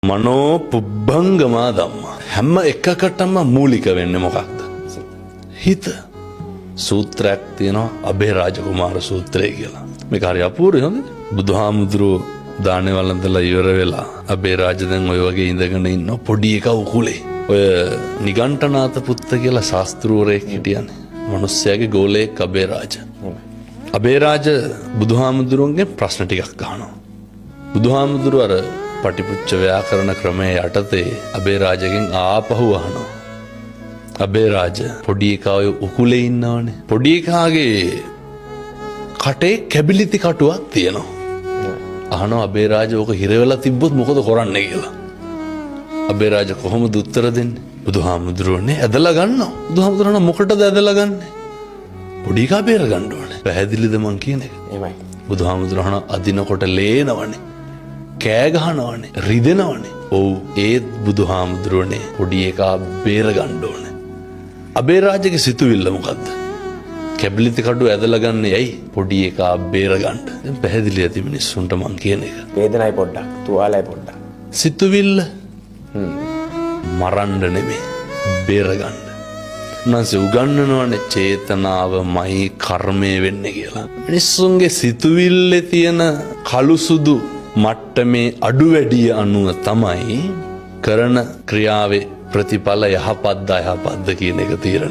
මනෝ පුබ්බංගමා ධම්මා. හැම එකකටම මූලික වෙන්නේ මොකක්ද? හිත. සූත්‍රයක් තියෙනවා අබේරාජ කුමාර සූත්‍රය කියලා. මේක හරි අපූර්වයි හොඳද? බුදුහාමුදුරුවෝ දානේ වළඳලා ඉවර වෙලා අබේරාජ දැන් ඔය වගේ ඉඳගෙන ඉන්න පොඩි එකා උකුලේ. ඔය නිගණ්ඨනාත පුත්ත කියලා ශාස්ත්‍රූවරයෙක් හිටියනේ. මිනිස්සයාගේ ගෝලයෙක් අබේරාජ. අබේරාජ බුදුහාමුදුරුවන්ගෙන් ප්‍රශ්න ටිකක් අහනවා. බුදුහාමුදුරුව අර පටිපුච්ච ව්‍යාකරණ ක්‍රමයේ යටතේ අබේරාජගෙන් ආපහු අහනවා. අබේරාජ පොඩි එකා ඔය උකුලේ ඉන්නවනේ. පොඩි එකාගේ කටේ කැබිලිති කටුවක් තියෙනවා. අහනවා අබේරාජ ඕක හිර වෙලා තිබ්බොත් මොකද කරන්නේ කියලා. අබේරාජ කොහොමද උත්තර දෙන්නේ? බුදුහාමුදුරුවනේ ඇදලා ගන්නවා. බුදුහාමුදුරුවනේ මොකටද ඇදලා ගන්නෙ? පොඩි එකා බේර ගන්න ඕනේ. පැහැදිලිද මං කියන එක? එහෙමයි. බුදුහාමුදුරුවනේ අදිනකොට ලේනවනේ. කෑ ගහනවනේ. රිදෙනවනේ. ඔව් ඒත් බුදුහාමුදුරුවනේ පොඩි එකා බේර ගන්න ඕනේ. අබේරාජගේ සිතුවිල්ල මොකද්ද? කැබිලිති කඩුව ඇදලා ගන්න යයි පොඩි එකා බේර ගන්න. දැන් පැහැදිලි ඇති මිනිස්සුන්ට මං කියන එක. වේදනයි පොඩ්ඩක්, තුවාලයි පොඩ්ඩක්. සිතුවිල්ල මරන්න නෙමෙයි බේර ගන්න. උන්වහන්සේ උගන්වනවනේ චේතනාවමයි කර්මය වෙන්නේ කියලා. මිනිස්සුන්ගේ සිතුවිල්ලේ තියෙන කළු සුදු මට්ටමේ අඩු වැඩිය අනුව තමයි කරන ක්‍රියාවේ ප්‍රතිඵල යහපත්ද අයහපත්ද කියන එක තීරණය